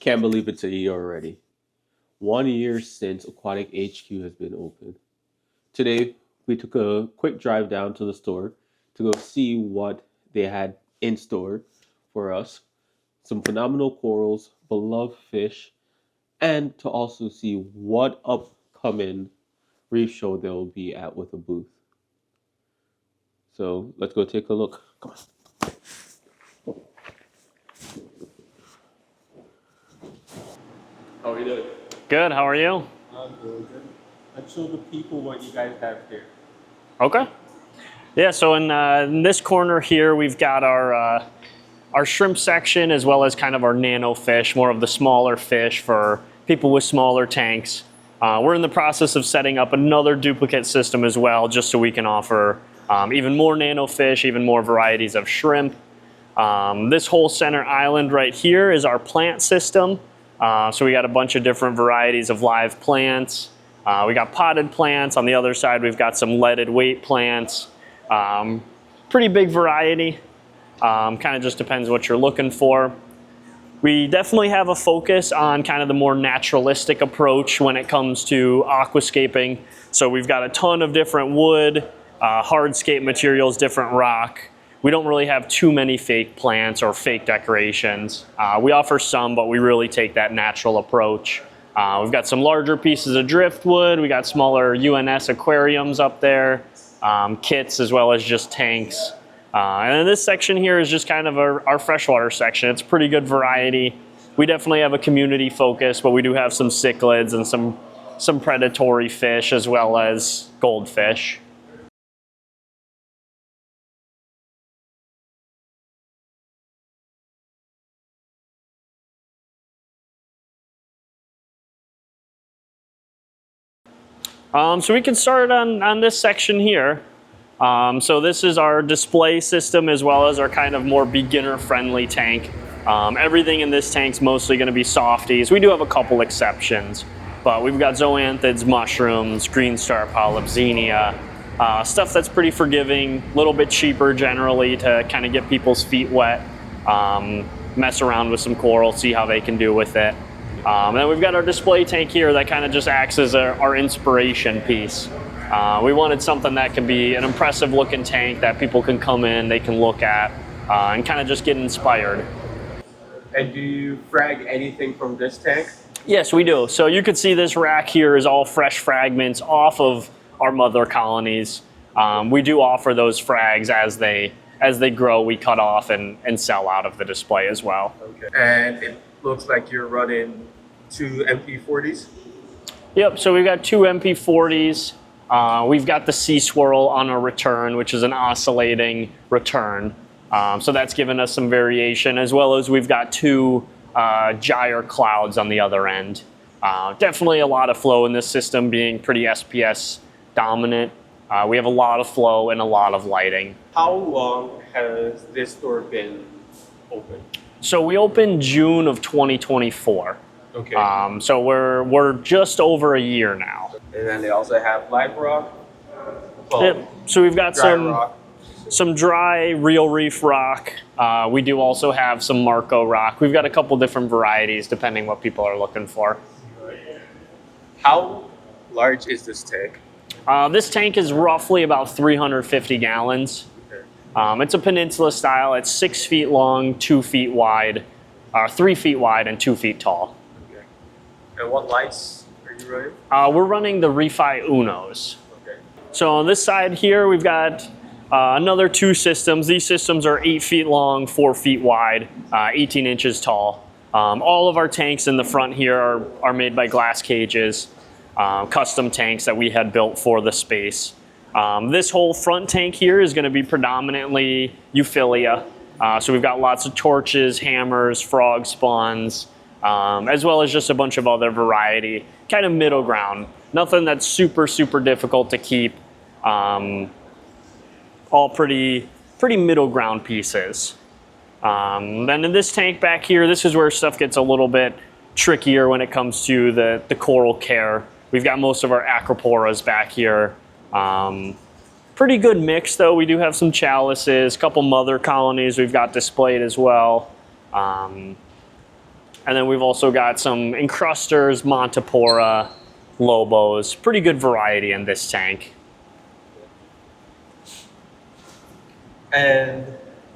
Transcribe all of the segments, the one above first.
Can't believe it's a year already. 1 year since Aquatic HQ has been open. Today, we took a quick drive down to the store to go see what they had in store for us. Some phenomenal corals, beloved fish, and to also see what upcoming reef show they'll be at with a booth. So let's go take a look. Come on. How are you doing? Good, how are you? I'm doing good. Let's show the people what you guys have here. Okay. Yeah, so in this corner here, we've got our shrimp section as well as kind of our nano fish, more of the smaller fish for people with smaller tanks. We're in the process of setting up another duplicate system as well, just so we can offer even more nano fish, even more varieties of shrimp. This whole center island right here is our plant system. So we got a bunch of different varieties of live plants. We got potted plants. On the other side, we've got some leaded weight plants. Pretty big variety. Kind of just depends what you're looking for. We definitely have a focus on kind of the more naturalistic approach when it comes to aquascaping. So we've got a ton of different wood, hardscape materials, different rock. We don't really have too many fake plants or fake decorations. We offer some, but we really take that natural approach. We've got some larger pieces of driftwood. We got smaller UNS aquariums up there, kits as well as just tanks. And then this section here is just kind of our freshwater section. It's a pretty good variety. We definitely have a community focus, but we do have some cichlids and some predatory fish as well as goldfish. So we can start on this section here. So this is our display system as well as our kind of more beginner-friendly tank. Everything in this tank's mostly going to be softies. We do have a couple exceptions, but we've got zoanthids, mushrooms, green star polyp, xenia, stuff that's pretty forgiving, a little bit cheaper generally to kind of get people's feet wet, mess around with some coral, see how they can do with it. And then we've got our display tank here that kind of just acts as our inspiration piece. We wanted something that can be an impressive looking tank that people can come in, they can look at, and kind of just get inspired. And do you frag anything from this tank? Yes, we do. So you can see this rack here is all fresh fragments off of our mother colonies. We do offer those frags as they grow, we cut off and sell out of the display as well. Okay. And it looks like you're running 2 MP40s? Yep, so we've got 2 MP40s. We've got the Sea Swirl on a return, which is an oscillating return. So that's given us some variation, as well as we've got 2 gyre clouds on the other end. Definitely a lot of flow in this system, being pretty SPS dominant. We have a lot of flow and a lot of lighting. How long has this store been open? So we opened June of 2024. Okay. So we're just over a year now. And then they also have live rock. Yep. So we've got some dry real reef rock. We do also have some Marco rock. We've got a couple different varieties depending what people are looking for. How large is this tank? This tank is roughly about 350 gallons. Okay. It's a peninsula style. It's 6 feet long, 2 feet wide, 3 feet wide, and 2 feet tall. Okay. And what lights are you running? We're running the Reefy Unos. Okay. So on this side here, we've got another 2 systems. These systems are 8 feet long, 4 feet wide, 18 inches tall. All of our tanks in the front here are made by Glass Cages, custom tanks that we had built for the space. This whole front tank here is going to be predominantly Euphyllia. So we've got lots of torches, hammers, frog spawns, as well as just a bunch of other variety, kind of middle ground. Nothing that's super, super difficult to keep. All pretty middle ground pieces. Then in this tank back here, this is where stuff gets a little bit trickier when it comes to the coral care. We've got most of our acroporas back here. Pretty good mix though. We do have some chalices, a couple mother colonies we've got displayed as well. And then we've also got some encrusters, Montipora, Lobos. Pretty good variety in this tank. And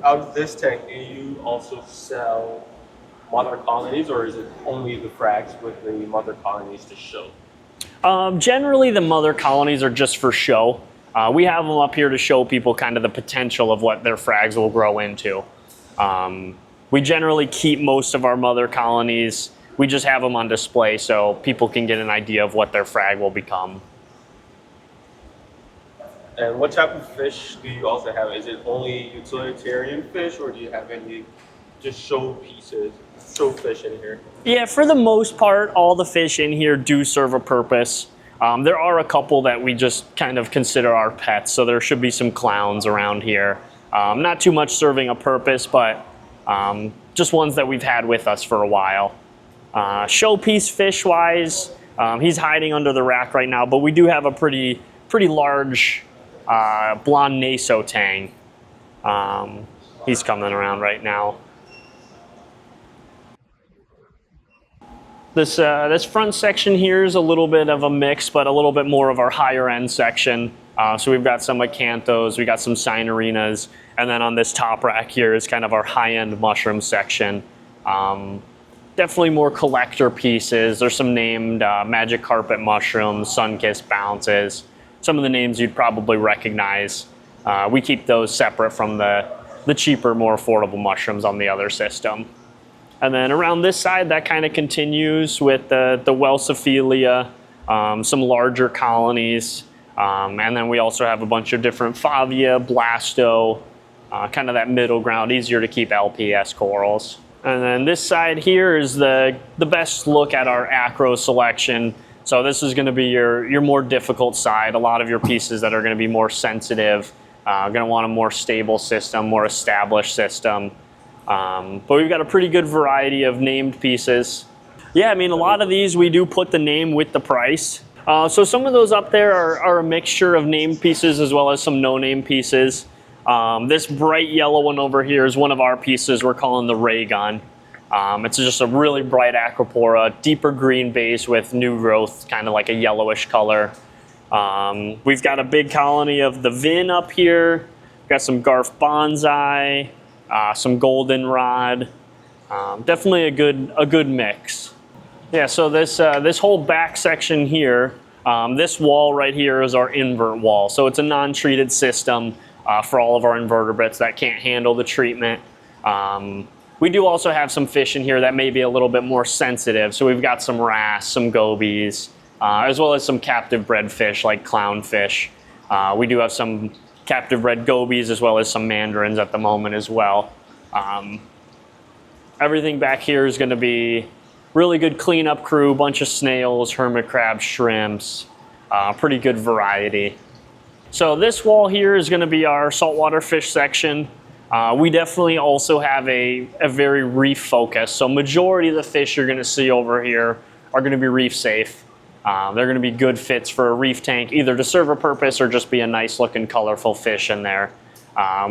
out of this tank, do you also sell mother colonies, or is it only the frags with the mother colonies to show? Generally, the mother colonies are just for show. We have them up here to show people kind of the potential of what their frags will grow into. We generally keep most of our mother colonies. We just have them on display so people can get an idea of what their frag will become. And what type of fish do you also have? Is it only utilitarian fish, or do you have any just show pieces, show fish in here? Yeah, for the most part, all the fish in here do serve a purpose. There are a couple that we just kind of consider our pets, so there should be some clowns around here. Not too much serving a purpose, but just ones that we've had with us for a while. Showpiece fish-wise, he's hiding under the rack right now, but we do have a pretty large blonde naso tang. He's coming around right now. This front section here is a little bit of a mix, but a little bit more of our higher end section. So we've got some acanthos, we got some sinarinas, and then on this top rack here is kind of our high end mushroom section. Definitely more collector pieces. There's some named magic carpet mushrooms, sun-kissed bounces. Some of the names you'd probably recognize. We keep those separate from the cheaper, more affordable mushrooms on the other system. And then around this side, that kind of continues with the Welsophilia, some larger colonies. And then we also have a bunch of different Favia, Blasto, kind of that middle ground, easier to keep LPS corals. And then this side here is the best look at our acro selection. So this is going to be your more difficult side. A lot of your pieces that are going to be more sensitive, going to want a more stable system, more established system. But we've got a pretty good variety of named pieces. Yeah, I mean, a lot of these we do put the name with the price. So some of those up there are a mixture of named pieces as well as some no-name pieces. This bright yellow one over here is one of our pieces we're calling the Ray Gun. It's just a really bright Acropora, deeper green base with new growth, kind of like a yellowish color. We've got a big colony of the Vin up here. We've got some Garf Bonsai, some Goldenrod. Definitely a good mix. Yeah, so this whole back section here, this wall right here is our invert wall. So it's a non-treated system for all of our invertebrates that can't handle the treatment. We do also have some fish in here that may be a little bit more sensitive. So we've got some wrasse, some gobies, as well as some captive bred fish like clownfish. We do have some captive bred gobies as well as some mandarins at the moment as well. Everything back here is going to be really good cleanup crew, bunch of snails, hermit crabs, shrimps, pretty good variety. So this wall here is going to be our saltwater fish section. We definitely also have a very reef focus. So majority of the fish you're going to see over here are going to be reef safe. They're going to be good fits for a reef tank, either to serve a purpose or just be a nice looking colorful fish in there.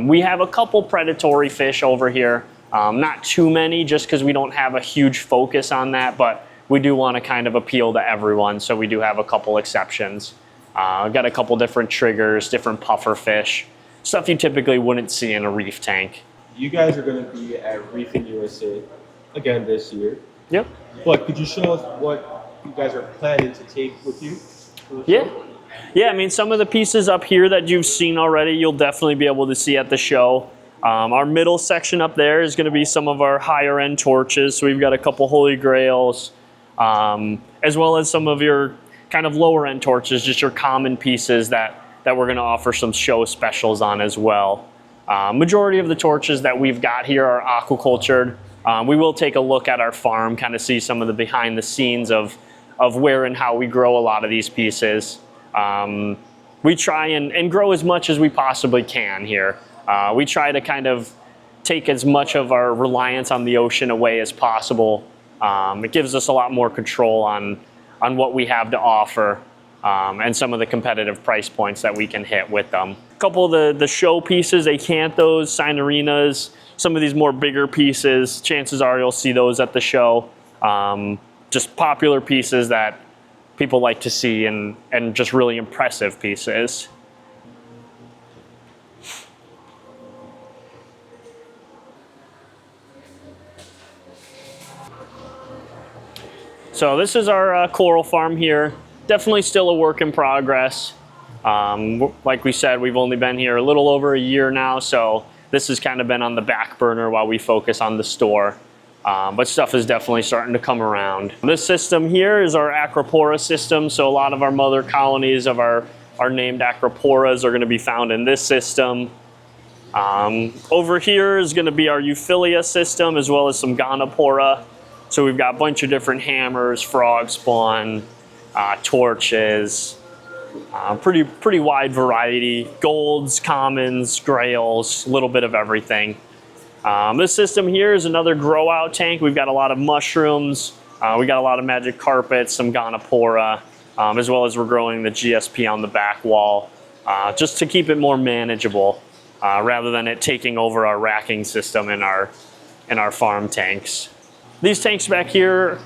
We have a couple predatory fish over here. Not too many just because we don't have a huge focus on that, but we do want to kind of appeal to everyone. So we do have a couple exceptions. Got a couple different triggers, different puffer fish. Stuff you typically wouldn't see in a reef tank. You guys are going to be at Reefing USA again this year. Yep. But could you show us what you guys are planning to take with you? Yeah. Yeah, I mean, some of the pieces up here that you've seen already, you'll definitely be able to see at the show. Our middle section up there is going to be some of our higher end torches. So we've got a couple Holy Grails, as well as some of your kind of lower end torches, just your common pieces that we're going to offer some show specials on as well. Majority of the torches that we've got here are aquacultured. We will take a look at our farm, kind of see some of the behind the scenes of where and how we grow a lot of these pieces. We try and grow as much as we possibly can here. We try to kind of take as much of our reliance on the ocean away as possible. It gives us a lot more control on what we have to offer. And some of the competitive price points that we can hit with them. A couple of the show pieces, acanthos, sinarinas, some of these more bigger pieces. Chances are you'll see those at the show. Just popular pieces that people like to see, and just really impressive pieces. So this is our coral farm here. Definitely still a work in progress. Like we said, we've only been here a little over a year now, so this has kind of been on the back burner while we focus on the store. But stuff is definitely starting to come around. This system here is our Acropora system, so a lot of our mother colonies of our named Acroporas are going to be found in this system. Over here is going to be our Euphyllia system, as well as some Gonopora. So we've got a bunch of different hammers, frog spawn, torches, pretty wide variety. Golds, commons, grails, a little bit of everything. This system here is another grow out tank. We've got a lot of mushrooms. We got a lot of magic carpets, some Gonopora, as well as we're growing the GSP on the back wall, just to keep it more manageable, rather than it taking over our racking system in our farm tanks. These tanks back here,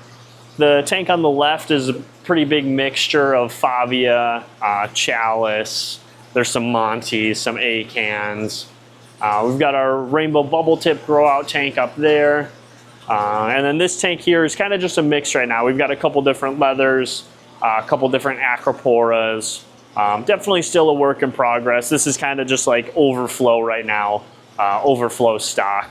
the tank on the left is a pretty big mixture of Favia, Chalice. There's some Montes, some Acans. We've got our rainbow bubble tip grow out tank up there. And then this tank here is kind of just a mix right now. We've got a couple different leathers, a couple different Acroporas. Definitely still a work in progress. This is kind of just like overflow right now, overflow stock.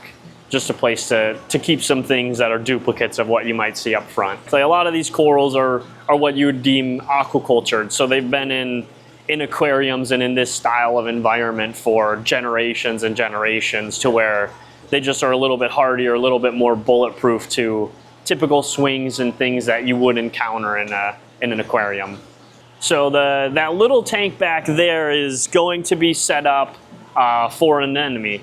Just a place to keep some things that are duplicates of what you might see up front. So a lot of these corals are what you would deem aquacultured. So they've been in aquariums and in this style of environment for generations and generations, to where they just are a little bit hardier, a little bit more bulletproof to typical swings and things that you would encounter in an aquarium. So that little tank back there is going to be set up for an anemone.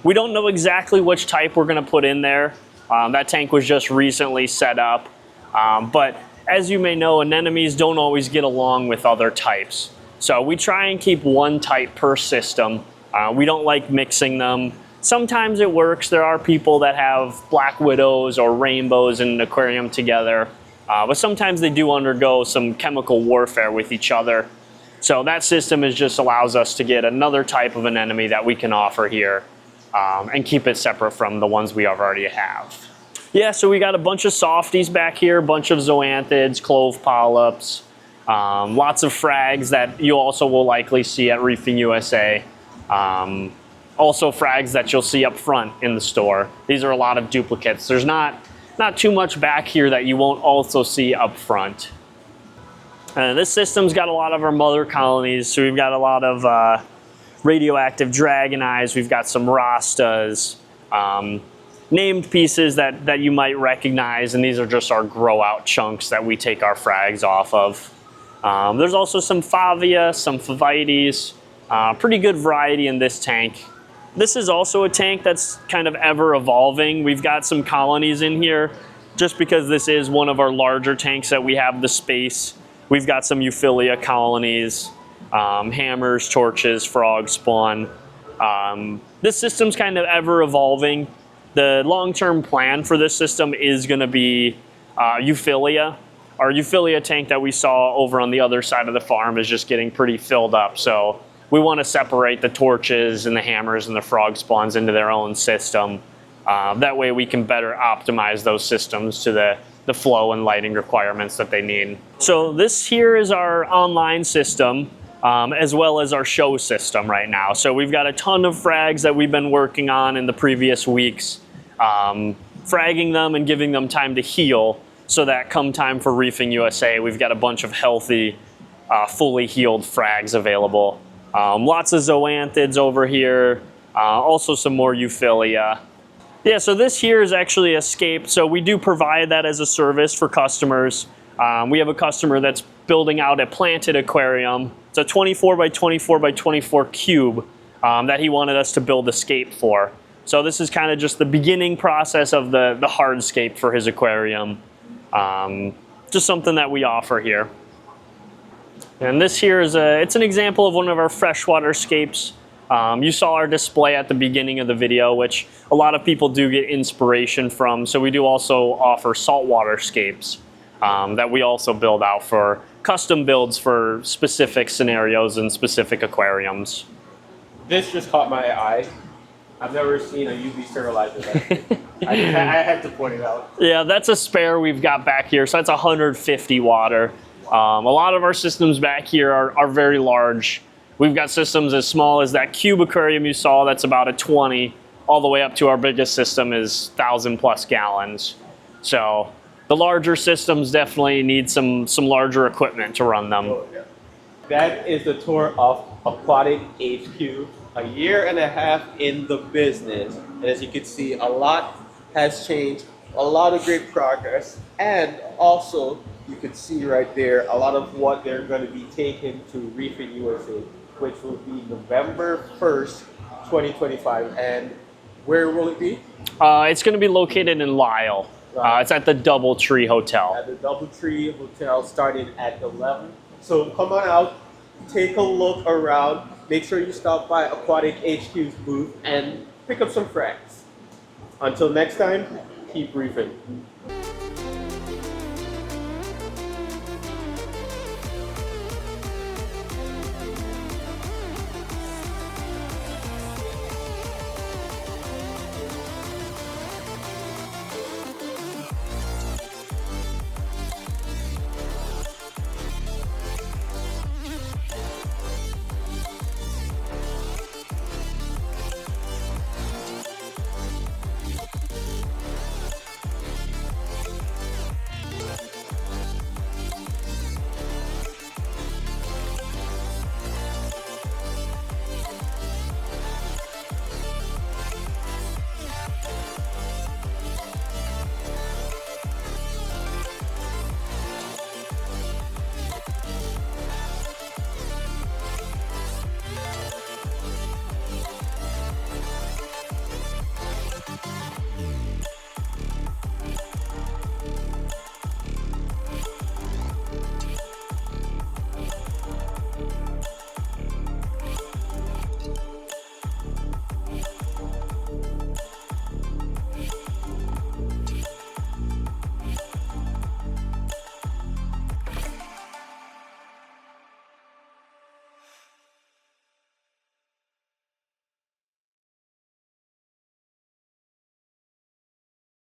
We don't know exactly which type we're going to put in there. That tank was just recently set up. But as you may know, anemones don't always get along with other types. So we try and keep one type per system. We don't like mixing them. Sometimes it works. There are people that have black widows or rainbows in an aquarium together. But sometimes they do undergo some chemical warfare with each other. So that system just allows us to get another type of anemone that we can offer here, and keep it separate from the ones we already have. Yeah, so we got a bunch of softies back here, a bunch of zoanthids, clove polyps, lots of frags that you also will likely see at Reefing USA. Also frags that you'll see up front in the store. These are a lot of duplicates. There's not too much back here that you won't also see up front. This system's got a lot of our mother colonies, so we've got a lot of radioactive dragon eyes, we've got some rastas, named pieces that you might recognize, and these are just our grow out chunks that we take our frags off of. There's also some Favia, some Favites, pretty good variety in this tank. This is also a tank that's kind of ever evolving. We've got some colonies in here just because this is one of our larger tanks that we have the space. We've got some Euphyllia colonies, hammers, torches, frog spawn. This system's kind of ever evolving. The long-term plan for this system is going to be Euphyllia. Our Euphyllia tank that we saw over on the other side of the farm is just getting pretty filled up. So we want to separate the torches and the hammers and the frog spawns into their own system. That way we can better optimize those systems to the flow and lighting requirements that they need. So this here is our online system, as well as our show system right now. So we've got a ton of frags that we've been working on in the previous weeks, fragging them and giving them time to heal, so that come time for Reefing USA, we've got a bunch of healthy, fully healed frags available. Lots of zoanthids over here, also some more Euphyllia. Yeah, so this here is actually a Scape. So we do provide that as a service for customers. We have a customer that's building out a planted aquarium. It's a 24 by 24 by 24 cube that he wanted us to build a Scape for. So this is kind of just the beginning process of the hardscape for his aquarium. Just something that we offer here. And this here is it's an example of one of our freshwater scapes. You saw our display at the beginning of the video, which a lot of people do get inspiration from. So we do also offer saltwater scapes that we also build out for custom builds for specific scenarios and specific aquariums. This just caught my eye. I've never seen a UV sterilizer that I had to point it out. Yeah, that's a spare we've got back here. So that's 150 water. A lot of our systems back here are very large. We've got systems as small as that cube aquarium you saw, that's about a 20, all the way up to our biggest system is 1,000+ gallons. So the larger systems definitely need some larger equipment to run them. Oh, yeah. That is the tour of AquaticHq, a year and a half in the business. And as you can see, a lot has changed, a lot of great progress, and also you can see right there a lot of what they're going to be taking to Reefing USA, which will be November 1st, 2025. And where will it be? It's going to be located in Lisle. It's at the DoubleTree Hotel. At the DoubleTree Hotel, starting at 11. So come on out, take a look around. Make sure you stop by AquaticHq's booth and pick up some frags. Until next time, keep reefing.